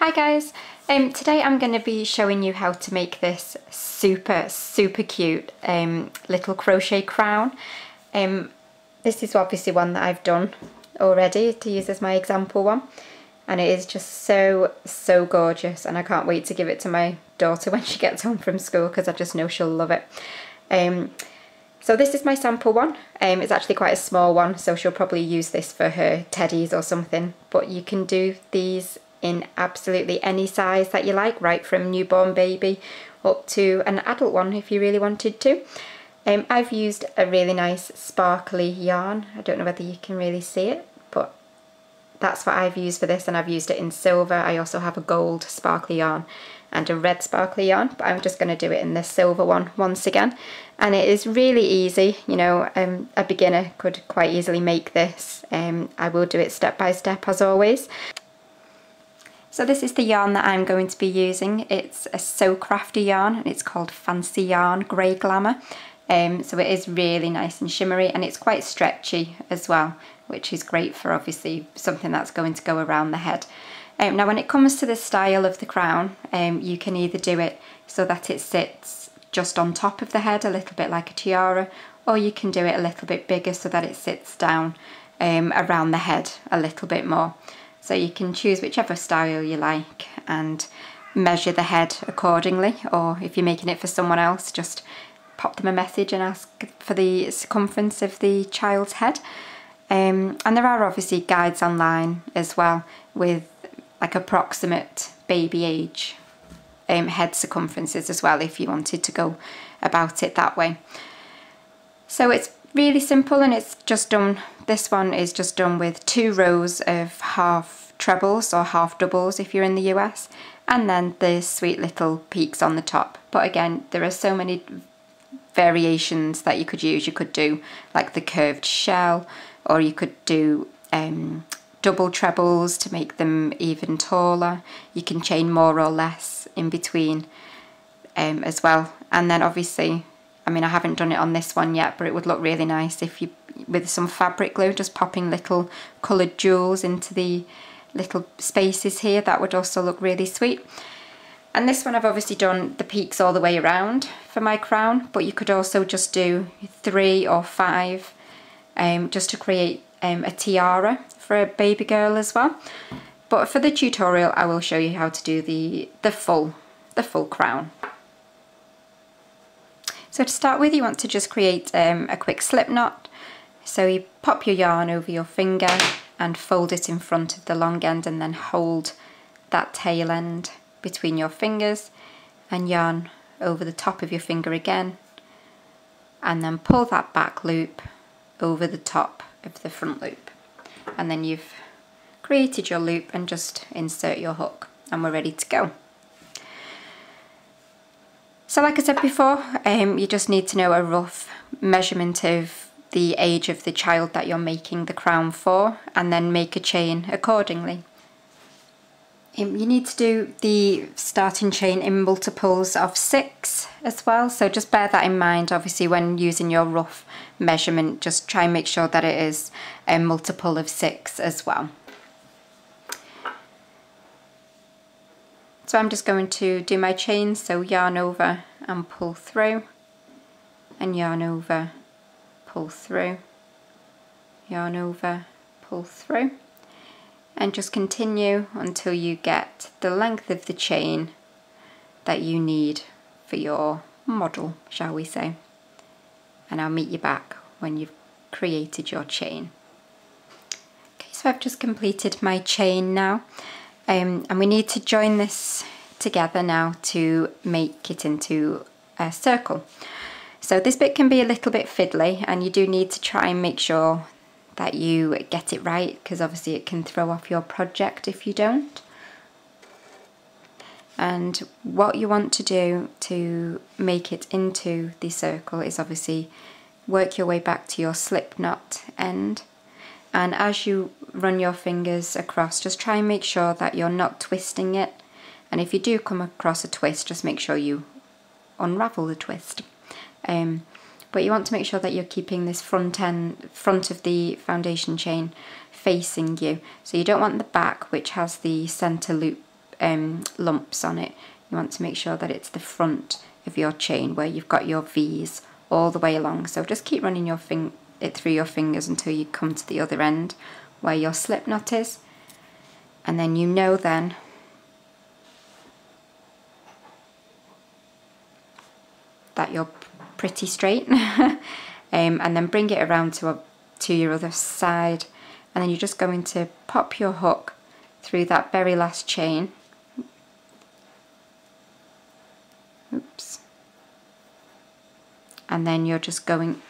Hi guys, today I'm going to be showing you how to make this super cute little crochet crown. This is obviously one that I've done already to use as my example one, and it is just so gorgeous, and I can't wait to give it to my daughter when she gets home from school because I just know she'll love it. So this is my sample one. It's actually quite a small one, so she'll probably use this for her teddies or something, but you can do these in absolutely any size that you like, right from newborn baby up to an adult one if you really wanted to. I've used a really nice sparkly yarn. I don't know whether you can really see it, but that's what I've used for this, and I've used it in silver. I also have a gold sparkly yarn and a red sparkly yarn, but I'm just going to do it in the silver one once again. And it is really easy, you know, a beginner could quite easily make this. I will do it step by step as always. So this is the yarn that I'm going to be using. It's a So Crafty yarn, and it's called Fancy Yarn Grey Glamour. So it is really nice and shimmery, and it's quite stretchy as well, which is great for obviously something that's going to go around the head. Now when it comes to the style of the crown, you can either do it so that it sits just on top of the head, a little bit like a tiara, or you can do it a little bit bigger so that it sits down around the head a little bit more. So you can choose whichever style you like and measure the head accordingly, or if you're making it for someone else, just pop them a message and ask for the circumference of the child's head. And there are obviously guides online as well with like approximate baby age head circumferences as well, if you wanted to go about it that way. So it's really simple, and it's just done, this one is just done with 2 rows of half trebles or half doubles if you're in the US, and then the sweet little peaks on the top. But again, there are so many variations that you could use. You could do like the curved shell, or you could do double trebles to make them even taller. You can chain more or less in between as well. And then obviously, I mean, I haven't done it on this one yet, but it would look really nice if you, with some fabric glue, just popping little coloured jewels into the little spaces here. That would also look really sweet. And this one I've obviously done the peaks all the way around for my crown, but you could also just do 3 or 5 just to create a tiara for a baby girl as well. But for the tutorial, I will show you how to do the full crown. So to start with, you want to just create a quick slip knot. So you pop your yarn over your finger and fold it in front of the long end, and then hold that tail end between your fingers and yarn over the top of your finger again, and then pull that back loop over the top of the front loop, and then you've created your loop, and just insert your hook and we're ready to go. So like I said before, you just need to know a rough measurement of the age of the child that you're making the crown for, and then make a chain accordingly. You need to do the starting chain in multiples of 6 as well, so just bear that in mind. Obviously when using your rough measurement, just try and make sure that it is a multiple of 6 as well. So I'm just going to do my chain, so yarn over and pull through, and yarn over, pull through, yarn over, pull through, and just continue until you get the length of the chain that you need for your model, shall we say. And I'll meet you back when you've created your chain. Okay, so I've just completed my chain now. And we need to join this together now to make it into a circle. So this bit can be a little bit fiddly, and you do need to try and make sure that you get it right, because obviously it can throw off your project if you don't. And what you want to do to make it into the circle is obviously work your way back to your slip knot end, and as you run your fingers across, just try and make sure that you're not twisting it, and if you do come across a twist, just make sure you unravel the twist. But you want to make sure that you're keeping this front of the foundation chain facing you. So you don't want the back, which has the center loop lumps on it, you want to make sure that it's the front of your chain where you've got your V's all the way along. So just keep running it through your fingers until you come to the other end where your slip knot is, and then you know then that you're pretty straight. And then bring it around to your other side, and then you're just going to pop your hook through that very last chain. Oops. And then you're just going,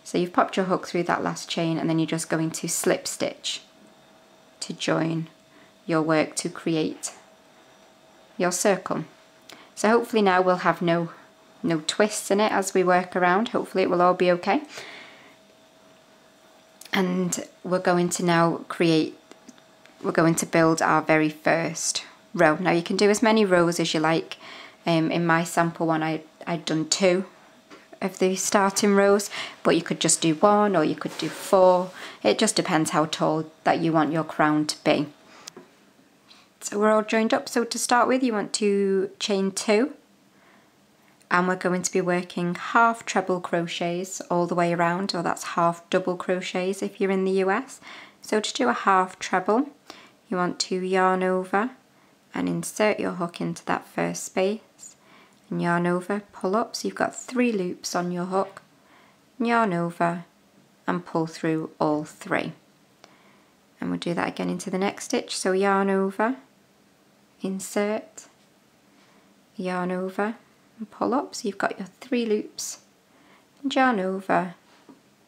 so you've popped your hook through that last chain, and then you're just going to slip stitch to join your work to create your circle. So hopefully now we'll have no twists in it as we work around. Hopefully it will all be okay. And we're going to now build our very first row. Now you can do as many rows as you like. In my sample one I'd done 2 of the starting rows, but you could just do 1 or you could do 4. It just depends how tall that you want your crown to be. So we're all joined up, so to start with you want to chain 2, and we're going to be working half treble crochets all the way around, or that's half double crochets if you're in the US. So to do a half treble, you want to yarn over and insert your hook into that first space, and yarn over, pull up, so you've got 3 loops on your hook, yarn over and pull through all 3. And we'll do that again into the next stitch, so yarn over, insert, yarn over and pull up, so you've got your 3 loops, and yarn over,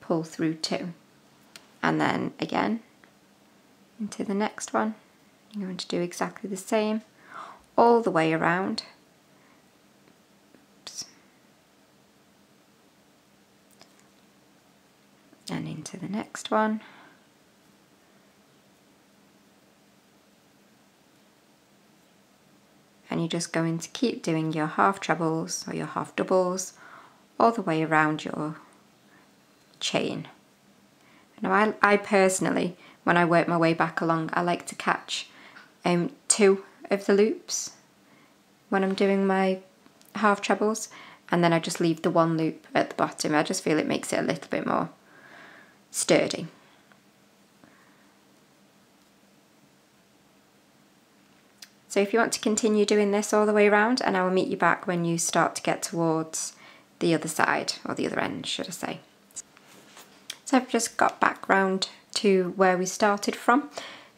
pull through 2, and then again into the next one. You're going to do exactly the same all the way around. Oops. And into the next one. And you're just going to keep doing your half trebles or your half doubles all the way around your chain. Now I personally, when I work my way back along, I like to catch 2 of the loops when I'm doing my half trebles, and then I just leave the 1 loop at the bottom. I just feel it makes it a little bit more sturdy. So if you want to continue doing this all the way around, and I will meet you back when you start to get towards the other side, or the other end should I say. So I've just got back round to where we started from,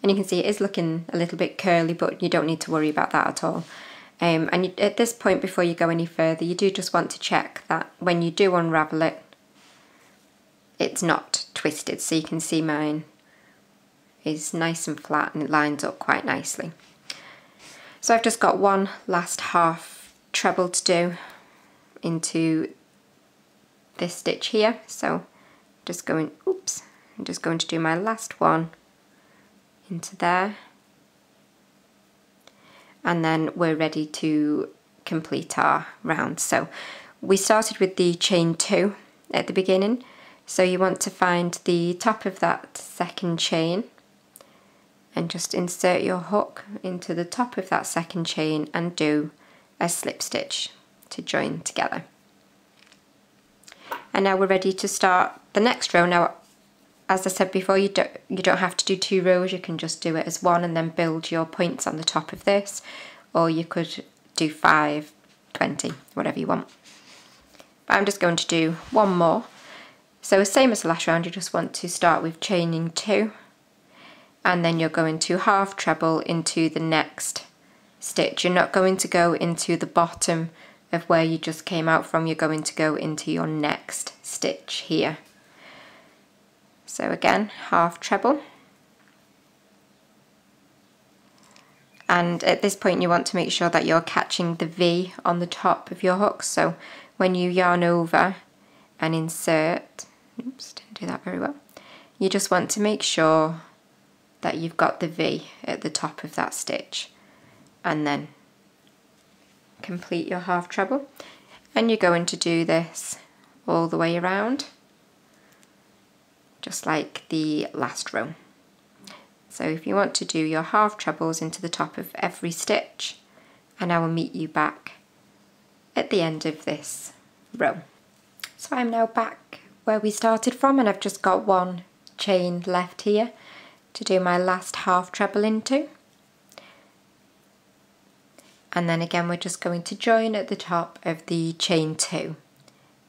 and you can see it is looking a little bit curly, but you don't need to worry about that at all. At this point, before you go any further, you do just want to check that when you do unravel it, it's not twisted. So you can see mine is nice and flat and it lines up quite nicely. So I've just got one last half treble to do into this stitch here. So just going, oops, I'm just going to do my last one into there. And then we're ready to complete our round. So we started with the chain 2 at the beginning. So you want to find the top of that second chain and just insert your hook into the top of that second chain and do a slip stitch to join together. And now we're ready to start the next row. Now, as I said before, you don't have to do 2 rows, you can just do it as 1 and then build your points on the top of this, or you could do 5, 20, whatever you want. But I'm just going to do 1 more. So same as the last round, you just want to start with chaining 2, and then you're going to half treble into the next stitch. You're not going to go into the bottom of where you just came out from, you're going to go into your next stitch here. So again, half treble. And at this point you want to make sure that you're catching the V on the top of your hook. So when you yarn over and insert, oops, didn't do that very well, you just want to make sure that you've got the V at the top of that stitch, and then complete your half treble. And you're going to do this all the way around, just like the last row. So if you want to do your half trebles into the top of every stitch, and I will meet you back at the end of this row. So I'm now back where we started from, and I've just got one chain left here to do my last half treble into. And then again we're just going to join at the top of the chain 2.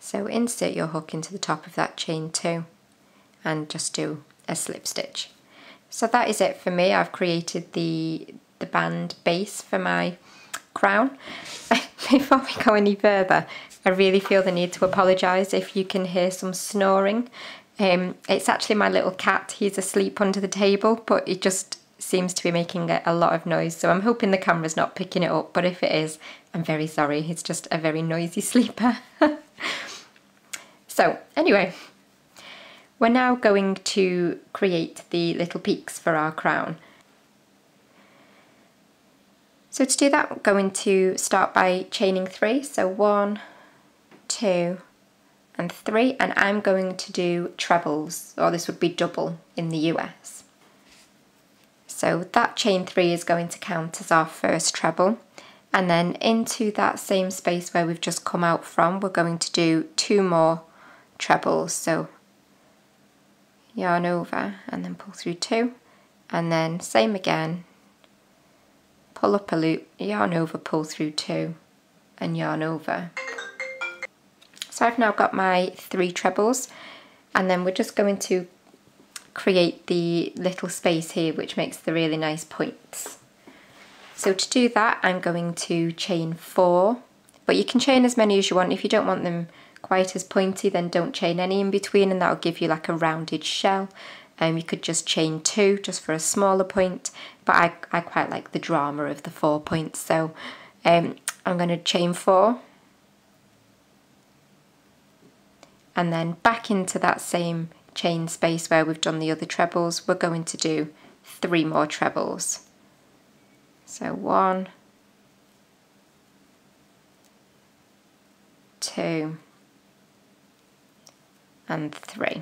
So insert your hook into the top of that chain 2 and just do a slip stitch. So that is it for me. I've created the band base for my crown. Before we go any further, I really feel the need to apologise if you can hear some snoring. It's actually my little cat. He's asleep under the table, but it just seems to be making a lot of noise, so I'm hoping the camera's not picking it up, but if it is, I'm very sorry. It's just a very noisy sleeper. So anyway, we're now going to create the little peaks for our crown. So to do that, we're going to start by chaining 3. So 1, 2 and 3, and I'm going to do trebles, or this would be double in the US. So that chain 3 is going to count as our first treble, and then into that same space where we've just come out from, we're going to do 2 more trebles. So yarn over and then pull through 2, and then same again, pull up a loop, yarn over, pull through 2 and yarn over. So I've now got my 3 trebles, and then we're just going to create the little space here which makes the really nice points. So to do that I'm going to chain 4, but you can chain as many as you want. If you don't want them quite as pointy, then don't chain any in between, and that'll give you like a rounded shell. You could just chain 2 just for a smaller point, but I quite like the drama of the 4 points, so I'm going to chain 4 and then back into that same chain space where we've done the other trebles. We're going to do 3 more trebles. So 1, 2 and 3.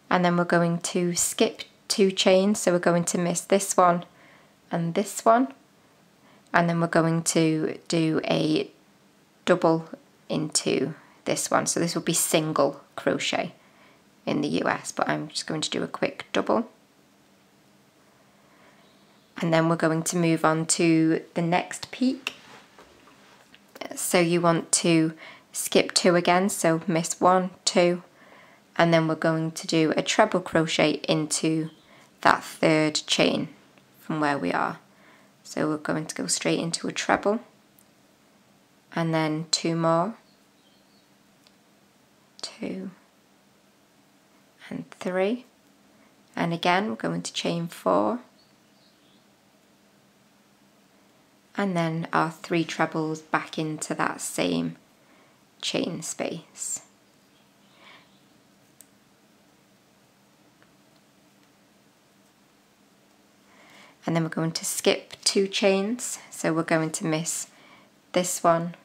And then we're going to skip 2 chains, so we're going to miss this one and this one, and then we're going to do a double into this one. So this will be single crochet in the US, but I'm just going to do a quick double. And then we're going to move on to the next peak. So you want to skip 2 again, so miss 1, 2, and then we're going to do a treble crochet into that 3rd chain from where we are. So we're going to go straight into a treble and then 2 more, 2 and 3, and again we're going to chain 4 and then our 3 trebles back into that same chain space. And then we're going to skip 2 chains, so we're going to miss this one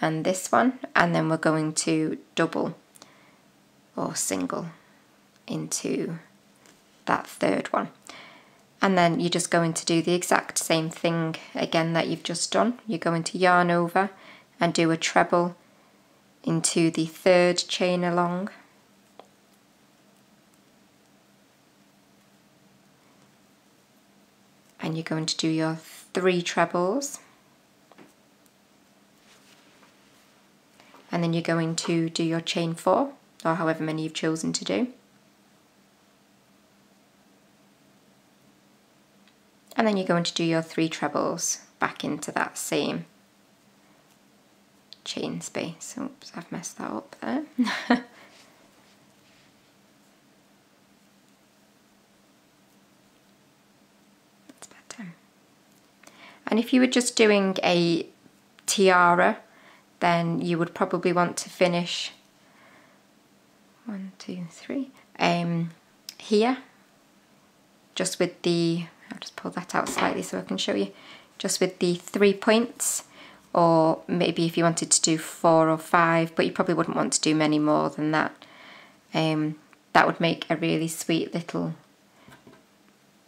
and this one, and then we're going to double or single into that 3rd one. And then you're just going to do the exact same thing again that you've just done. You're going to yarn over and do a treble into the 3rd chain along, and you're going to do your 3 trebles, and then you're going to do your chain 4, or however many you've chosen to do, and then you're going to do your 3 trebles back into that same chain space. Oops, I've messed that up there. That's better. And if you were just doing a tiara, then you would probably want to finish 1, 2, 3 here, just with the, I'll just pull that out slightly so I can show you, just with the 3 points, or maybe if you wanted to do 4 or 5, but you probably wouldn't want to do many more than that. that would make a really sweet little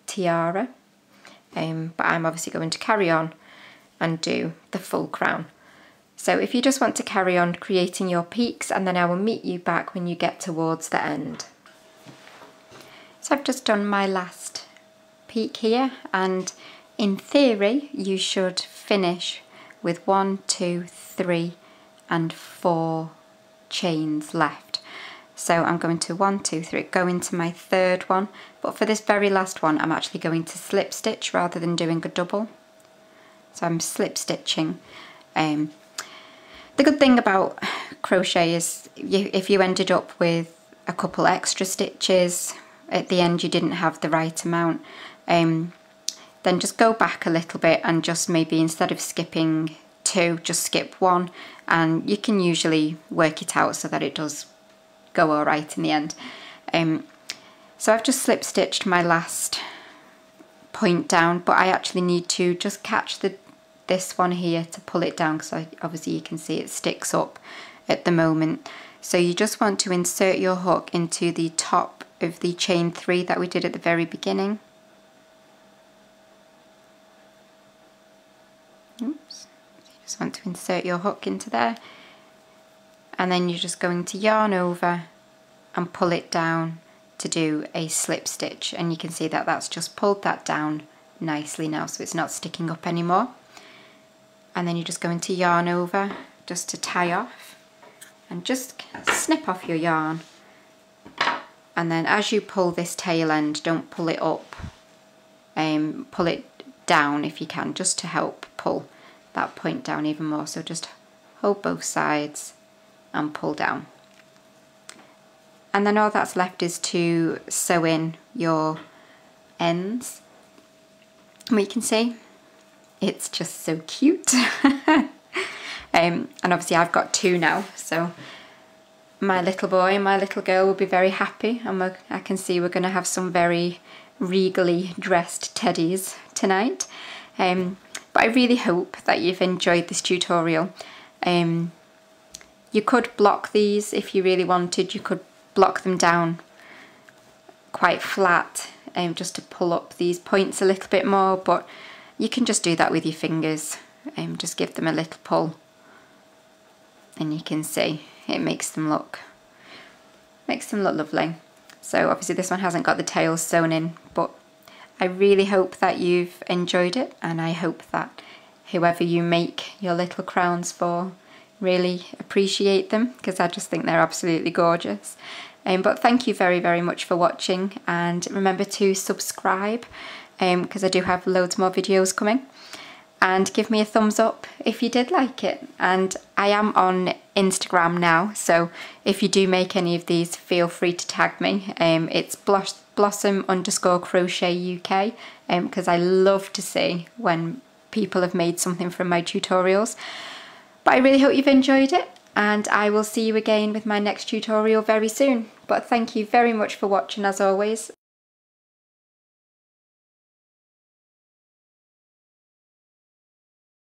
tiara. But I'm obviously going to carry on and do the full crown. So if you just want to carry on creating your peaks, and then I will meet you back when you get towards the end. So I've just done my last peak here, and in theory you should finish with 1, 2, 3 and 4 chains left. So I'm going to 1, 2, 3, go into my third one, but for this very last one I'm actually going to slip stitch rather than doing a double. So I'm slip stitching. The good thing about crochet is if you ended up with a couple extra stitches at the end, you didn't have the right amount, then just go back a little bit and just maybe instead of skipping 2, just skip 1, and you can usually work it out so that it does go all right in the end. So I've just slip stitched my last point down, but I actually need to just catch this one here to pull it down, because obviously you can see it sticks up at the moment. So you just want to insert your hook into the top of the chain 3 that we did at the very beginning. Oops. You just want to insert your hook into there, and then you're just going to yarn over and pull it down to do a slip stitch, and you can see that that's just pulled that down nicely now, so it's not sticking up anymore. And then you're just going to yarn over just to tie off, and just snip off your yarn, and then as you pull this tail end, don't pull it up, pull it down if you can, just to help pull that point down even more. So just hold both sides and pull down, and then all that's left is to sew in your ends. And we can see it's just so cute. And obviously I've got 2 now, so my little boy and my little girl will be very happy, and I can see we're going to have some very regally dressed teddies tonight. But I really hope that you've enjoyed this tutorial. You could block these if you really wanted. You could block them down quite flat just to pull up these points a little bit more, but you can just do that with your fingers. Just give them a little pull, and you can see it makes them look lovely. So obviously this one hasn't got the tails sewn in, but I really hope that you've enjoyed it, and I hope that whoever you make your little crowns for really appreciate them, because I just think they're absolutely gorgeous. But thank you very, very much for watching, and remember to subscribe, because I do have loads more videos coming, and give me a thumbs up if you did like it. And I am on Instagram now, so if you do make any of these, feel free to tag me. It's blossom_crochet UK, because I love to see when people have made something from my tutorials. But I really hope you've enjoyed it, and I will see you again with my next tutorial very soon. But thank you very much for watching as always,